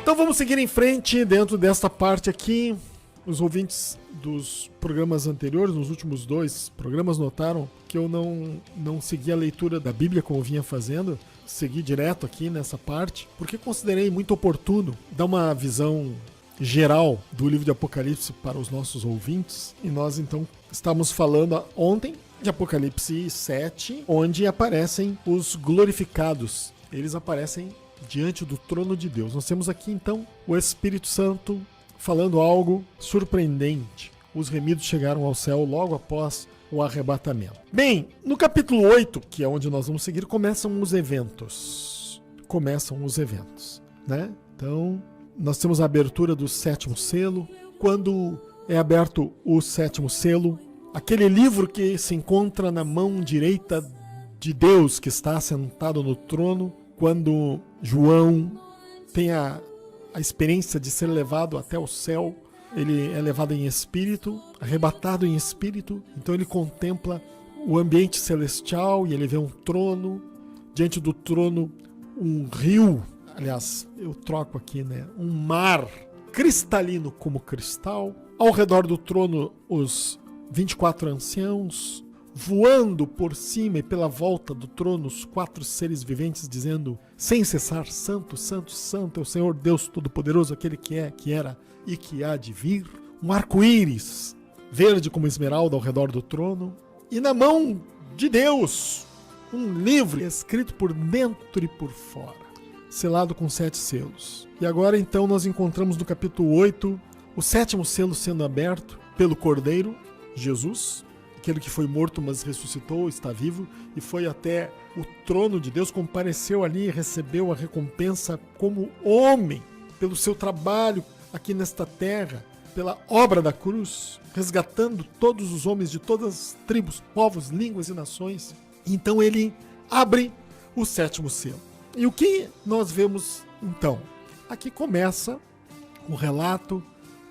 Então vamos seguir em frente dentro desta parte aqui. Os ouvintes dos programas anteriores, nos últimos 2 programas, notaram que eu não segui a leitura da Bíblia como eu vinha fazendo. Segui direto aqui nessa parte, porque considerei muito oportuno dar uma visão geral do livro de Apocalipse para os nossos ouvintes. E nós então estávamos falando ontem de Apocalipse 7, onde aparecem os glorificados. Eles aparecem diante do trono de Deus. Nós temos aqui então o Espírito Santo falando algo surpreendente. Os remidos chegaram ao céu logo após o arrebatamento. Bem, no capítulo 8, que é onde nós vamos seguir, começam os eventos, né? Então, nós temos a abertura do 7º selo. Quando é aberto o 7º selo, aquele livro que se encontra na mão direita de Deus, que está sentado no trono, quando João tem a experiência de ser levado até o céu, ele é levado em espírito, arrebatado em espírito, então ele contempla o ambiente celestial e ele vê um trono, diante do trono um rio, aliás, eu troco aqui, né? Um mar cristalino como cristal, ao redor do trono os 24 anciãos, voando por cima e pela volta do trono os 4 seres viventes, dizendo sem cessar: Santo, Santo, Santo é o Senhor Deus Todo-Poderoso, aquele que é, que era e que há de vir. Um arco-íris verde como esmeralda ao redor do trono, e na mão de Deus um livro escrito por dentro e por fora, selado com 7 selos. E agora então nós encontramos no capítulo 8 o 7º selo sendo aberto pelo Cordeiro, Jesus, aquele que foi morto mas ressuscitou, está vivo e foi até o trono de Deus, compareceu ali e recebeu a recompensa como homem pelo seu trabalho aqui nesta terra, pela obra da cruz, resgatando todos os homens de todas as tribos, povos, línguas e nações. Então ele abre o 7º selo. E o que nós vemos então? Aqui começa o relato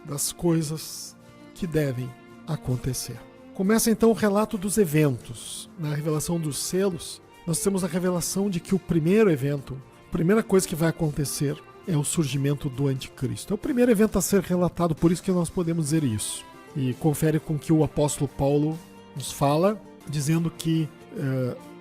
das coisas que devem acontecer. Começa então o relato dos eventos. Na revelação dos selos, nós temos a revelação de que o primeiro evento, a primeira coisa que vai acontecer é o surgimento do anticristo. É o primeiro evento a ser relatado, por isso que nós podemos dizer isso. E confere com que o apóstolo Paulo nos fala, dizendo que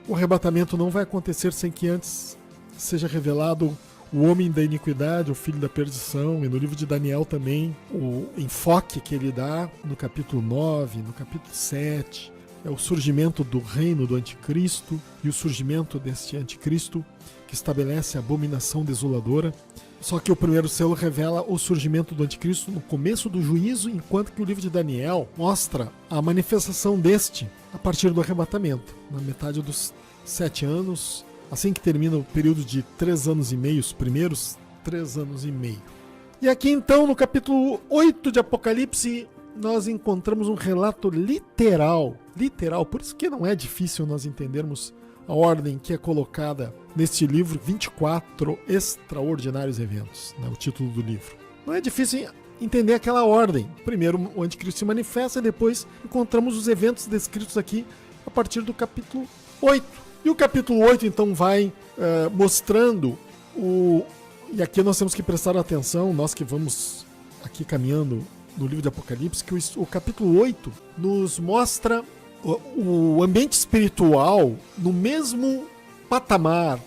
o arrebatamento não vai acontecer sem que antes seja revelado o homem da iniquidade, o filho da perdição, e no livro de Daniel também, o enfoque que ele dá no capítulo 9, no capítulo 7, é o surgimento do reino do anticristo e o surgimento deste anticristo que estabelece a abominação desoladora. Só que o primeiro selo revela o surgimento do anticristo no começo do juízo, enquanto que o livro de Daniel mostra a manifestação deste a partir do arrebatamento, na metade dos 7 anos, assim que termina o período de 3 anos e meio, os primeiros 3 anos e meio. E aqui então, no capítulo 8 de Apocalipse, nós encontramos um relato literal, por isso que não é difícil nós entendermos a ordem que é colocada neste livro, 24 extraordinários eventos, né, o título do livro. Não é difícil entender aquela ordem. Primeiro o anticristo se manifesta e depois encontramos os eventos descritos aqui a partir do capítulo 8. E o capítulo 8 então vai mostrando e aqui nós temos que prestar atenção, nós que vamos aqui caminhando no livro de Apocalipse, que o capítulo 8 nos mostra o ambiente espiritual no mesmo patamar,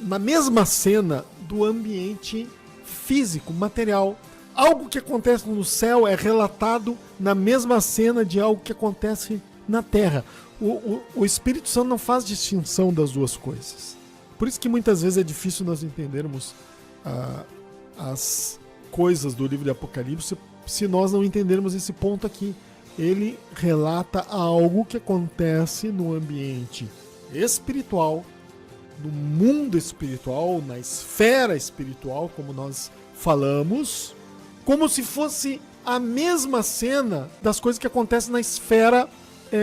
na mesma cena do ambiente físico, material. Algo que acontece no céu é relatado na mesma cena de algo que acontece na terra. O Espírito Santo não faz distinção das duas coisas. Por isso que muitas vezes é difícil nós entendermos as coisas do livro de Apocalipse se nós não entendermos esse ponto aqui. Ele relata algo que acontece no ambiente espiritual, no mundo espiritual, na esfera espiritual, como nós falamos, como se fosse a mesma cena das coisas que acontecem na esfera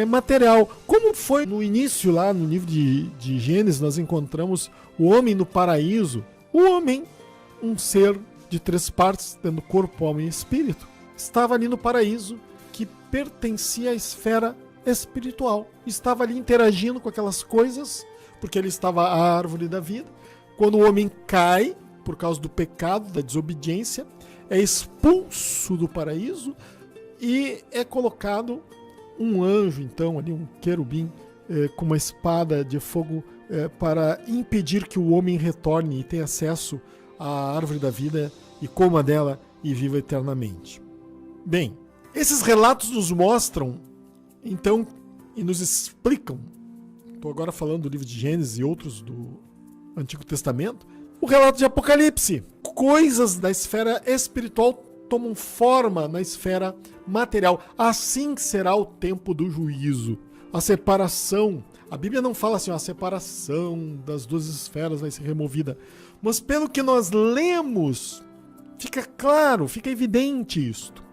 material. Como foi no início, lá no livro de Gênesis, nós encontramos o homem no paraíso. O homem, um ser de 3 partes, tendo corpo, alma e espírito, estava ali no paraíso, que pertencia à esfera espiritual. Estava ali interagindo com aquelas coisas, porque ele estava à árvore da vida. Quando o homem cai, por causa do pecado, da desobediência, é expulso do paraíso e é colocado um anjo, então, ali um querubim com uma espada de fogo para impedir que o homem retorne e tenha acesso à árvore da vida e coma dela e viva eternamente. Bem, esses relatos nos mostram, então, e nos explicam, estou agora falando do livro de Gênesis e outros do Antigo Testamento, o relato de Apocalipse. Coisas da esfera espiritual tomam forma na esfera material. Assim será o tempo do juízo. A separação, a Bíblia não fala assim, a separação das duas esferas vai ser removida. Mas pelo que nós lemos, fica claro, fica evidente isto.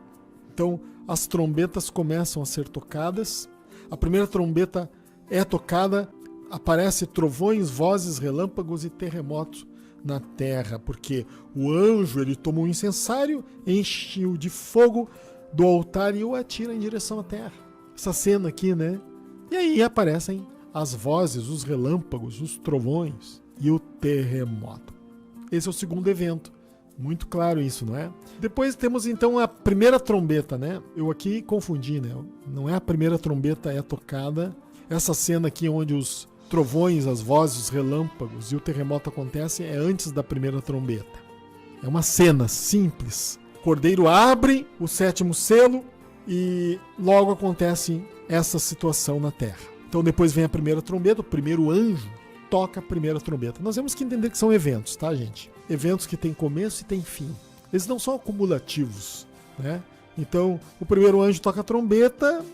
Então, as trombetas começam a ser tocadas. A primeira trombeta é tocada, aparece trovões, vozes, relâmpagos e terremotos na terra, porque o anjo ele toma um incensário, enche-o de fogo do altar e o atira em direção à terra. Essa cena aqui, né? E aí aparecem as vozes, os relâmpagos, os trovões e o terremoto. Esse é o segundo evento. Muito claro isso, não é? Depois temos então a primeira trombeta, né? Eu aqui confundi, né? Não é a primeira trombeta é tocada. Essa cena aqui onde os trovões, as vozes, os relâmpagos e o terremoto acontecem é antes da primeira trombeta. É uma cena simples. O cordeiro abre o sétimo selo e logo acontece essa situação na terra. Então depois vem a primeira trombeta, o primeiro anjo toca a primeira trombeta. Nós temos que entender que são eventos, tá, gente? Eventos que têm começo e têm fim. Eles não são acumulativos, né? Então, o primeiro anjo toca a trombeta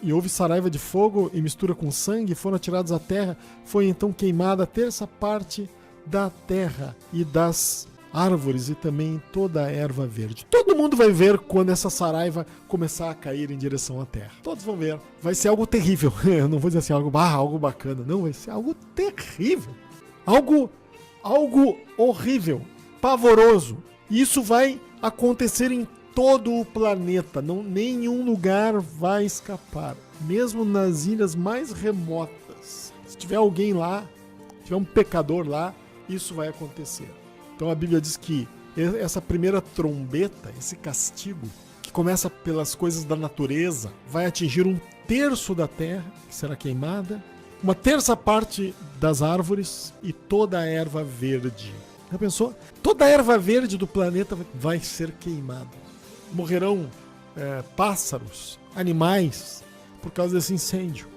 e houve saraiva de fogo e mistura com sangue, foram atirados à terra. Foi então queimada a terça parte da terra e das árvores e também toda a erva verde. Todo mundo vai ver quando essa saraiva começar a cair em direção à terra. Todos vão ver. Vai ser algo terrível. Eu não vou dizer assim, algo bacana. Não, vai ser algo terrível. Algo horrível, pavoroso. E isso vai acontecer em todo o planeta. Nenhum lugar vai escapar. Mesmo nas ilhas mais remotas. Se tiver alguém lá, se tiver um pecador lá, isso vai acontecer. Então a Bíblia diz que essa primeira trombeta, esse castigo, que começa pelas coisas da natureza, vai atingir 1/3 da terra, que será queimada, 1/3 parte das árvores e toda a erva verde. Já pensou? Toda a erva verde do planeta vai ser queimada. Morrerão pássaros, animais, por causa desse incêndio.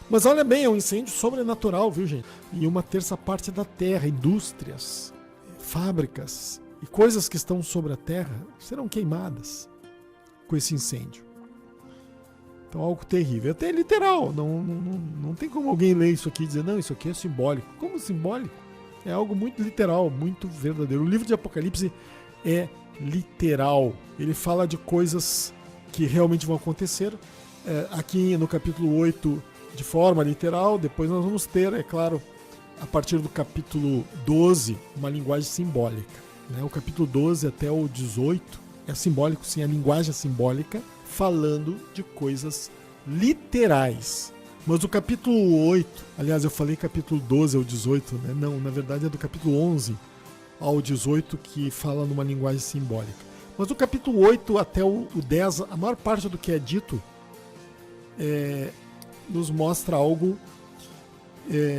Mas olha bem, é um incêndio sobrenatural, viu, gente? E 1/3 parte da terra, indústrias, fábricas e coisas que estão sobre a terra serão queimadas com esse incêndio. Então, algo terrível. Até literal. Não tem como alguém ler isso aqui e dizer, não, isso aqui é simbólico. Como simbólico? É algo muito literal, muito verdadeiro. O livro de Apocalipse é literal. Ele fala de coisas que realmente vão acontecer. Aqui no capítulo 8, de forma literal. Depois nós vamos ter, é claro, a partir do capítulo 12, uma linguagem simbólica. O capítulo 12 até o 18 é simbólico, sim, a linguagem é simbólica, falando de coisas literais. Mas o capítulo 8, aliás, eu falei capítulo 12 ao 18, né? Não, na verdade é do capítulo 11 ao 18 que fala numa linguagem simbólica. Mas do capítulo 8 até o 10, a maior parte do que é dito nos mostra algo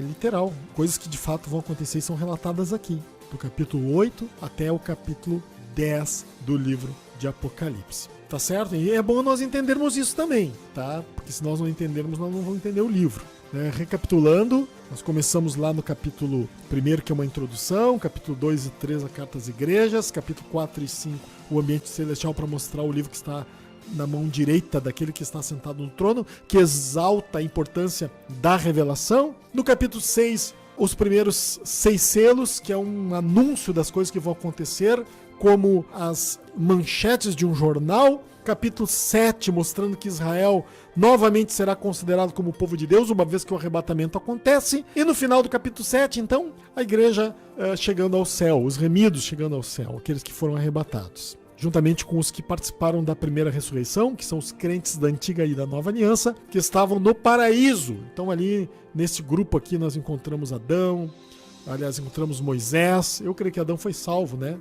literal, coisas que de fato vão acontecer e são relatadas aqui, do capítulo 8 até o capítulo 10 do livro de Apocalipse. Tá certo? E é bom nós entendermos isso também, tá? Porque se nós não entendermos, nós não vamos entender o livro. Recapitulando, nós começamos lá no capítulo 1, que é uma introdução, capítulo 2 e 3, a carta às igrejas, capítulo 4 e 5, o ambiente celestial, para mostrar o livro que está na mão direita daquele que está sentado no trono, que exalta a importância da revelação. No capítulo 6, os primeiros 6 selos, que é um anúncio das coisas que vão acontecer, como as manchetes de um jornal. Capítulo 7, mostrando que Israel novamente será considerado como povo de Deus, uma vez que o arrebatamento acontece. E no final do capítulo 7, então, a igreja chegando ao céu, os remidos chegando ao céu, aqueles que foram arrebatados, juntamente com os que participaram da primeira ressurreição, que são os crentes da antiga e da nova aliança, que estavam no paraíso. Então ali, nesse grupo aqui, nós encontramos Adão, Aliás, encontramos Moisés. Eu creio que Adão foi salvo, né?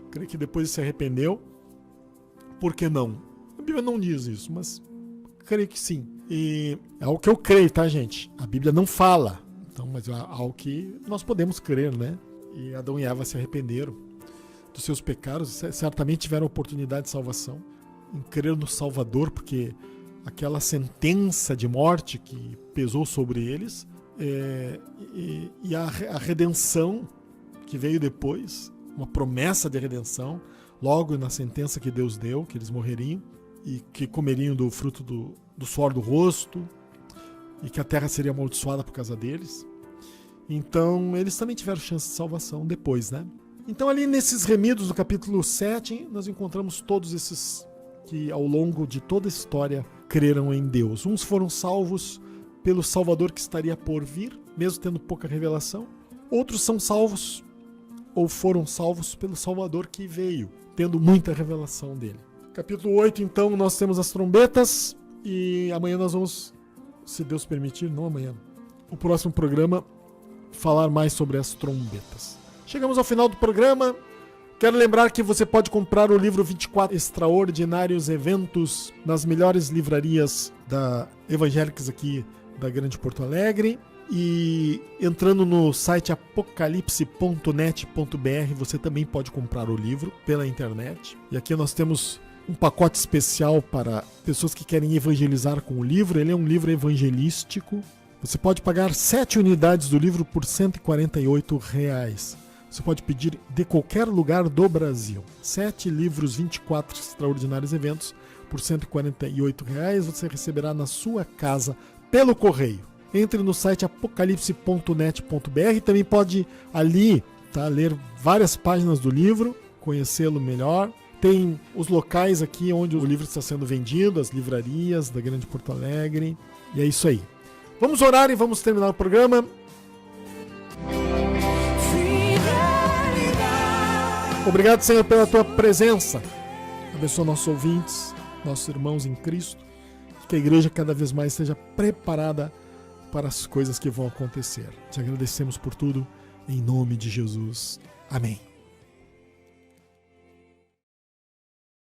Eu creio que depois se arrependeu. Por que não? A Bíblia não diz isso, mas creio que sim. E é o que eu creio, tá, gente? A Bíblia não fala. Então, mas é algo que nós podemos crer, né? E Adão e Eva se arrependeram dos seus pecados, certamente tiveram oportunidade de salvação, em crer no Salvador, porque aquela sentença de morte que pesou sobre eles, e a redenção que veio depois, uma promessa de redenção, logo na sentença que Deus deu, que eles morreriam, e que comeriam do fruto do suor do rosto, e que a terra seria amaldiçoada por causa deles. Então, eles também tiveram chance de salvação depois, né? Então, ali nesses remidos do capítulo 7, nós encontramos todos esses que, ao longo de toda a história, creram em Deus. Uns foram salvos pelo Salvador que estaria por vir, mesmo tendo pouca revelação. Outros são salvos, ou foram salvos pelo Salvador que veio, tendo muita revelação dele. Capítulo 8, então, nós temos as trombetas, e amanhã nós vamos, se Deus permitir, não amanhã, o próximo programa, falar mais sobre as trombetas. Chegamos ao final do programa. Quero lembrar que você pode comprar o livro 24 Extraordinários Eventos nas melhores livrarias evangélicas aqui da Grande Porto Alegre. E entrando no site apocalipse.net.br, você também pode comprar o livro pela internet. E aqui nós temos um pacote especial para pessoas que querem evangelizar com o livro. Ele é um livro evangelístico. Você pode pagar 7 unidades do livro por R$ 148. Você pode pedir de qualquer lugar do Brasil. 7 livros, 24 extraordinários eventos por R$ 148. Você receberá na sua casa pelo correio. Entre no site apocalipse.net.br. Também pode ali ler várias páginas do livro, conhecê-lo melhor. Tem os locais aqui onde o livro está sendo vendido, as livrarias da Grande Porto Alegre. E é isso aí. Vamos orar e vamos terminar o programa. Obrigado, Senhor, pela tua presença. Abençoa nossos ouvintes, nossos irmãos em Cristo. Que a igreja cada vez mais esteja preparada para as coisas que vão acontecer. Te agradecemos por tudo, em nome de Jesus. Amém.